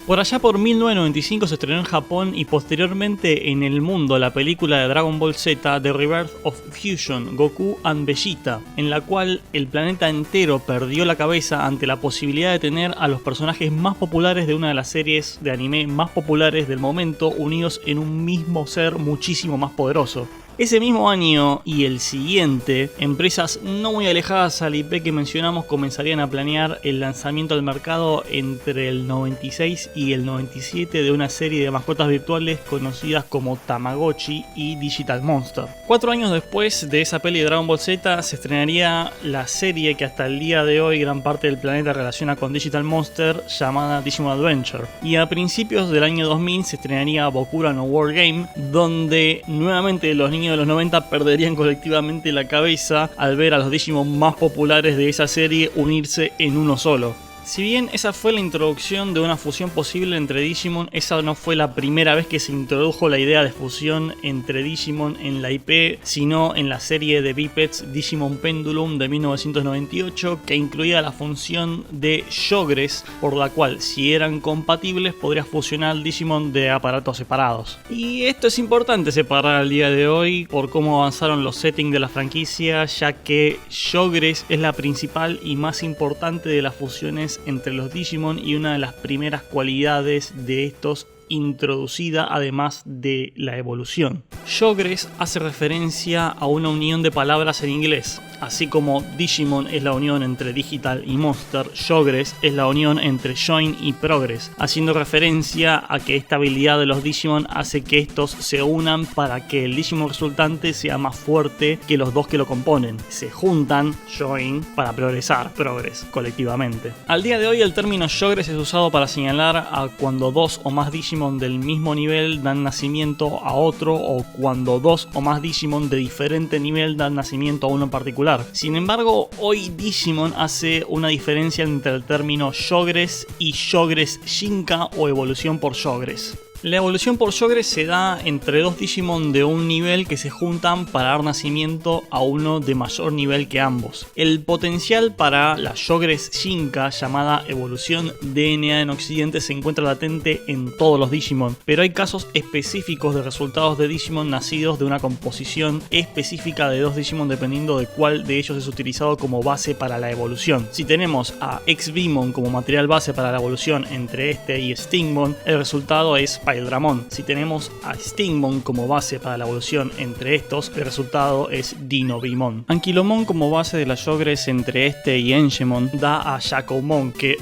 Por allá por 1995 se estrenó en Japón y posteriormente en el mundo la película de Dragon Ball Z The Rebirth of Fusion, Goku and Vegeta, en la cual el planeta entero perdió la cabeza ante la posibilidad de tener a los personajes más populares de una de las series de anime más populares del momento unidos en un mismo ser muchísimo más poderoso. Ese mismo año y el siguiente, empresas no muy alejadas al IP que mencionamos comenzarían a planear el lanzamiento al mercado entre el 96 y el 97 de una serie de mascotas virtuales conocidas como Tamagotchi y Digital Monster. 4 años después de esa peli de Dragon Ball Z se estrenaría la serie que hasta el día de hoy gran parte del planeta relaciona con Digital Monster, llamada Digimon Adventure. Y a principios del año 2000 se estrenaría Bokura no War Game, donde nuevamente los niños de los 90 perderían colectivamente la cabeza al ver a los Digimon más populares de esa serie unirse en uno solo. Si bien esa fue la introducción de una fusión posible entre Digimon, esa no fue la primera vez que se introdujo la idea de fusión entre Digimon en la IP, sino en la serie de bipeds Digimon Pendulum de 1998, que incluía la función de Shogres, por la cual si eran compatibles podrías fusionar Digimon de aparatos separados. Y esto es importante separar al día de hoy por cómo avanzaron los settings de la franquicia, ya que Shogres es la principal y más importante de las fusiones entre los Digimon y una de las primeras cualidades de estos introducida además de la evolución. Shogres hace referencia a una unión de palabras en inglés. Así como Digimon es la unión entre Digital y Monster, Shogres es la unión entre Join y Progress, haciendo referencia a que esta habilidad de los Digimon hace que estos se unan para que el Digimon resultante sea más fuerte que los dos que lo componen. Se juntan, Join, para progresar, Progress, colectivamente. Al día de hoy el término Shogres es usado para señalar a cuando dos o más Digimon del mismo nivel dan nacimiento a otro, o cuando dos o más Digimon de diferente nivel dan nacimiento a uno en particular. Sin embargo, hoy Digimon hace una diferencia entre el término Shogres y Shogres Shinka o evolución por Shogres. La evolución por Shogres se da entre dos Digimon de un nivel que se juntan para dar nacimiento a uno de mayor nivel que ambos. El potencial para la Shogres Shinka, llamada evolución DNA en Occidente, se encuentra latente en todos los Digimon, pero hay casos específicos de resultados de Digimon nacidos de una composición específica de dos Digimon dependiendo de cuál de ellos es utilizado como base para la evolución. Si tenemos a X-Beamon como material base para la evolución entre este y Stingmon, el resultado es Paildramon. Si tenemos a Stingmon como base para la evolución entre estos, el resultado es Dinobimon. Ankylomon como base de la Shogres entre este y Engemon da a Shakomon, que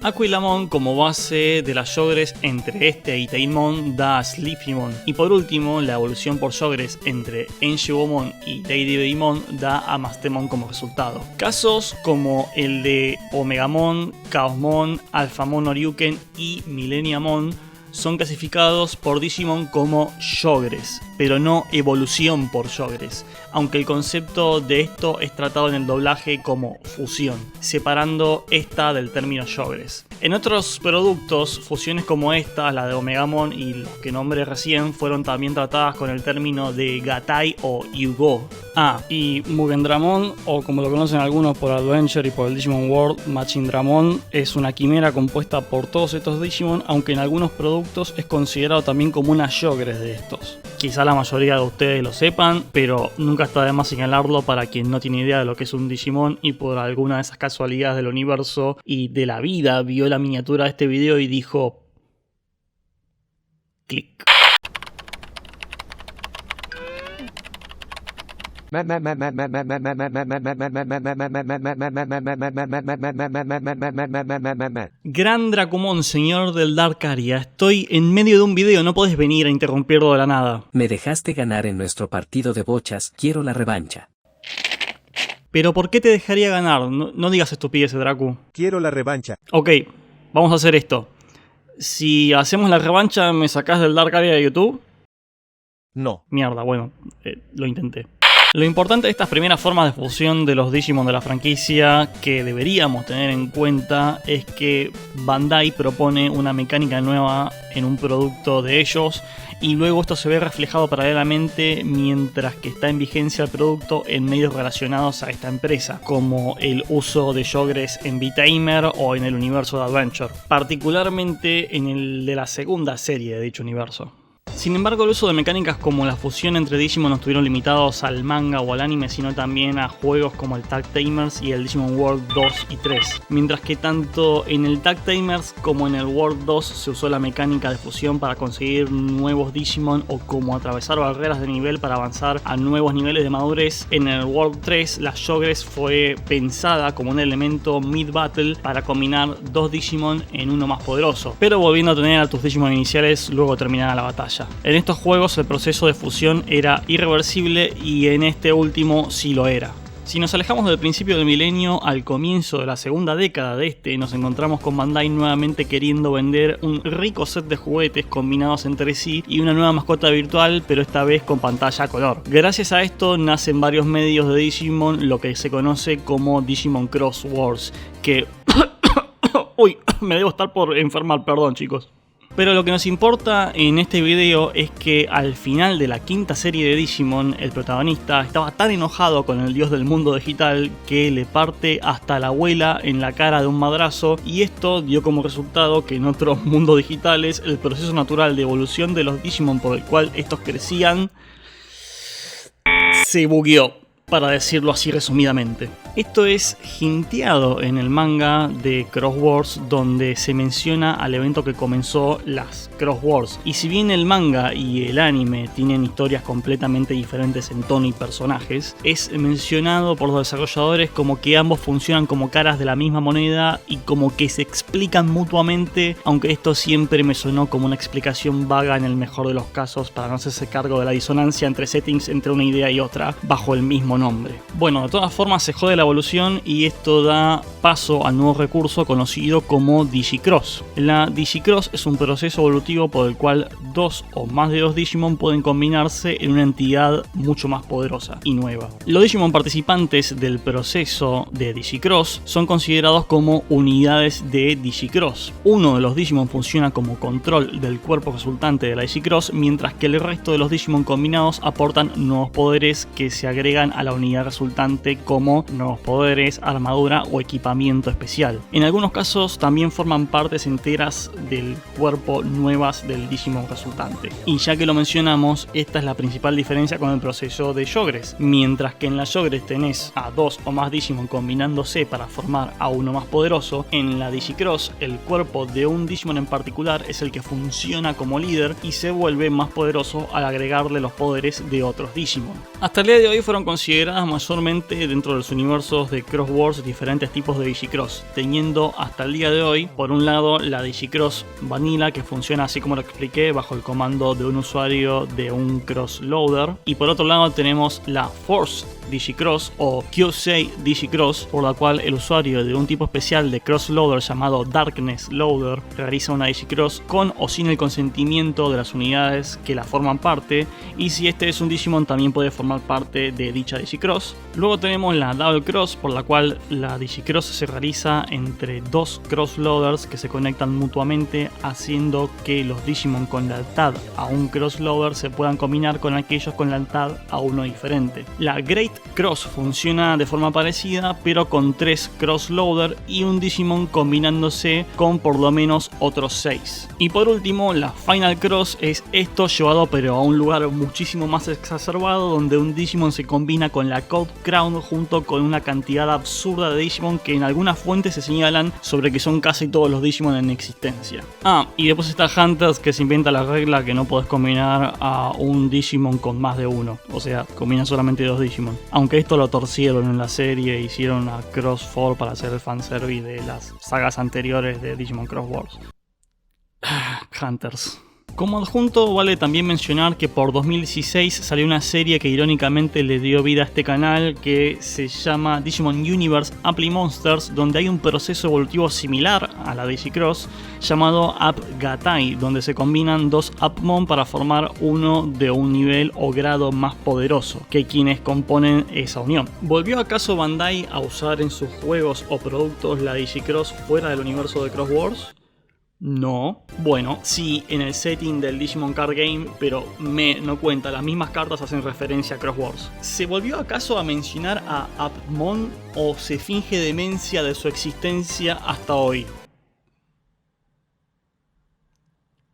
Aquilamon como base de las Shogres entre este y Tailmon da a Sleepymon. Y por último, la evolución por Shogres entre Enjebomon y Ladybellymon da a Mastemon como resultado. Casos como el de Omegamon, Chaosmon, Alphamon Oryuken y Millenniamon son clasificados por Digimon como Shogres, pero no evolución por Shogres, aunque el concepto de esto es tratado en el doblaje como fusión, separando esta del término Shogres. En otros productos, fusiones como esta, la de Omegamon y los que nombré recién, fueron también tratadas con el término de Gatai o Yugo. Y Mugendramon, o como lo conocen algunos por Adventure y por el Digimon World, Machindramon, es una quimera compuesta por todos estos Digimon, aunque en algunos productos es considerado también como una Shogres de estos. Quizá la mayoría de ustedes lo sepan, pero nunca está de más señalarlo para quien no tiene idea de lo que es un Digimon y por alguna de esas casualidades del universo y de la vida vio la miniatura de este video y dijo clic. Gran Dracomon, señor del Darkaria, estoy en medio de un video, no podés venir a interrumpirlo de la nada. Me dejaste ganar en nuestro partido de bochas, quiero la revancha. Pero ¿por qué te dejaría ganar? No digas estupideces, Dracu. Quiero la revancha. Ok, vamos a hacer esto. Si hacemos la revancha, ¿me sacás del Darkaria de YouTube? No. Mierda, bueno, lo intenté. Lo importante de estas primeras formas de fusión de los Digimon de la franquicia que deberíamos tener en cuenta es que Bandai propone una mecánica nueva en un producto de ellos y luego esto se ve reflejado paralelamente mientras que está en vigencia el producto en medios relacionados a esta empresa, como el uso de Yogres en V-Tamer o en el universo de Adventure, particularmente en el de la segunda serie de dicho universo. Sin embargo, el uso de mecánicas como la fusión entre Digimon no estuvieron limitados al manga o al anime, sino también a juegos como el Tag Tamers y el Digimon World 2 y 3. Mientras que tanto en el Tag Tamers como en el World 2 se usó la mecánica de fusión para conseguir nuevos Digimon o como atravesar barreras de nivel para avanzar a nuevos niveles de madurez, en el World 3 la Yogres fue pensada como un elemento mid-battle para combinar dos Digimon en uno más poderoso, pero volviendo a tener a tus Digimon iniciales luego terminada la batalla. En estos juegos el proceso de fusión era irreversible y en este último sí lo era. Si nos alejamos del principio del milenio al comienzo de la segunda década de este, nos encontramos con Bandai nuevamente queriendo vender un rico set de juguetes combinados entre sí y una nueva mascota virtual, pero esta vez con pantalla a color. Gracias a esto nacen varios medios de Digimon, lo que se conoce como Digimon Cross Wars, que... Uy, me debo estar por enfermar, perdón chicos. Pero lo que nos importa en este video es que al final de la quinta serie de Digimon, el protagonista estaba tan enojado con el dios del mundo digital que le parte hasta la abuela en la cara de un madrazo, y esto dio como resultado que en otros mundos digitales el proceso natural de evolución de los Digimon por el cual estos crecían se bugueó, para decirlo así resumidamente. Esto es hinteado en el manga de Cross Wars, donde se menciona al evento que comenzó las Cross Wars. Y si bien el manga y el anime tienen historias completamente diferentes en tono y personajes, es mencionado por los desarrolladores como que ambos funcionan como caras de la misma moneda y como que se explican mutuamente, aunque esto siempre me sonó como una explicación vaga en el mejor de los casos para no hacerse cargo de la disonancia entre settings entre una idea y otra bajo el mismo nombre. Bueno, de todas formas se jode la evolución y esto da paso al nuevo recurso conocido como Digicross. La Digicross es un proceso evolutivo por el cual dos o más de dos Digimon pueden combinarse en una entidad mucho más poderosa y nueva. Los Digimon participantes del proceso de Digicross son considerados como unidades de Digicross. Uno de los Digimon funciona como control del cuerpo resultante de la Digicross, mientras que el resto de los Digimon combinados aportan nuevos poderes que se agregan a la unidad resultante como nuevos poderes, armadura o equipamiento especial. En algunos casos también forman partes enteras del cuerpo nuevas del Digimon resultante. Y ya que lo mencionamos, esta es la principal diferencia con el proceso de Yogres. Mientras que en la Yogres tenés a dos o más Digimon combinándose para formar a uno más poderoso, en la Digicross el cuerpo de un Digimon en particular es el que funciona como líder y se vuelve más poderoso al agregarle los poderes de otros Digimon. Hasta el día de hoy fueron consideradas mayormente dentro de los universos de Cross Wars diferentes tipos de Digicross, teniendo hasta el día de hoy por un lado la Digicross Vanilla, que funciona así como lo expliqué bajo el comando de un usuario de un Cross Loader, y por otro lado tenemos la Force Digicross o Kyosei Digicross, por la cual el usuario de un tipo especial de Cross Loader llamado Darkness Loader realiza una Digicross con o sin el consentimiento de las unidades que la forman parte, y si este es un Digimon también puede formar parte de dicha Digicross. Luego tenemos la Double Cross, por la cual la Digicross se realiza entre dos Cross Loaders que se conectan mutuamente, haciendo que los Digimon con lealtad a un Cross Loader se puedan combinar con aquellos con lealtad a uno diferente. La Great Cross funciona de forma parecida, pero con 3 Cross Loader y un Digimon combinándose con por lo menos otros 6. Y por último, la Final Cross es esto llevado pero a un lugar muchísimo más exacerbado, donde un Digimon se combina con la Code Crown junto con una cantidad absurda de Digimon que en algunas fuentes se señalan sobre que son casi todos los Digimon en existencia. Y después está Hunters, que se inventa la regla que no podés combinar a un Digimon con más de uno, o sea, combinan solamente dos Digimon. Aunque esto lo torcieron en la serie, hicieron una Cross 4 para hacer el fanservice de las sagas anteriores de Digimon Cross Wars. Hunters. Como adjunto vale también mencionar que por 2016 salió una serie que irónicamente le dio vida a este canal, que se llama Digimon Universe Apply Monsters, donde hay un proceso evolutivo similar a la Digicross llamado App Gatai, donde se combinan dos Appmon para formar uno de un nivel o grado más poderoso que quienes componen esa unión. ¿Volvió acaso Bandai a usar en sus juegos o productos la Digicross fuera del universo de Cross Wars? No. Bueno, sí, en el setting del Digimon Card Game, pero no cuenta, las mismas cartas hacen referencia a Cross Wars. ¿Se volvió acaso a mencionar a Appmon o se finge demencia de su existencia hasta hoy?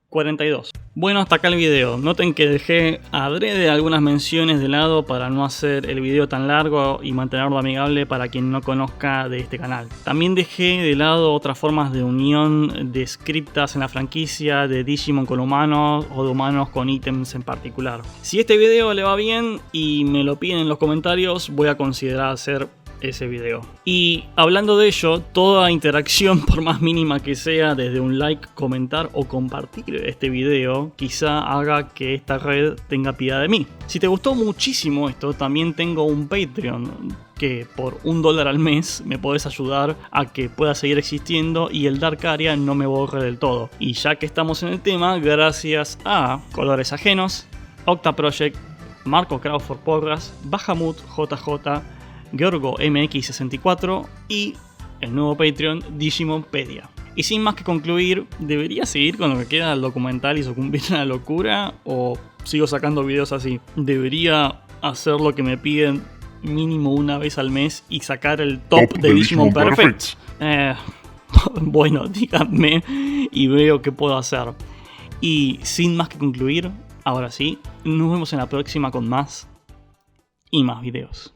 42. Bueno, hasta acá el video. Noten que dejé adrede algunas menciones de lado para no hacer el video tan largo y mantenerlo amigable para quien no conozca de este canal. También dejé de lado otras formas de unión de scriptas en la franquicia de Digimon con humanos o de humanos con ítems en particular. Si este video le va bien y me lo piden en los comentarios, voy a considerar hacer ese video. Y hablando de ello, toda interacción, por más mínima que sea, desde un like, comentar o compartir este video, quizá haga que esta red tenga piedad de mí. Si te gustó muchísimo esto, también tengo un Patreon que por $1 al mes me podés ayudar a que pueda seguir existiendo y el Dark Area no me borre del todo. Y ya que estamos en el tema, gracias a Colores Ajenos, Octa Project, Marco Crawford Porras, Bahamut JJ, Georgo MX64 y el nuevo Patreon Digimonpedia. Y sin más que concluir, ¿debería seguir con lo que queda del documental y sucumbir a la locura? ¿O sigo sacando videos así? ¿Debería hacer lo que me piden mínimo una vez al mes y sacar el top de Digimon Perfect? Bueno, díganme y veo qué puedo hacer. Y sin más que concluir, ahora sí, nos vemos en la próxima con más y más videos.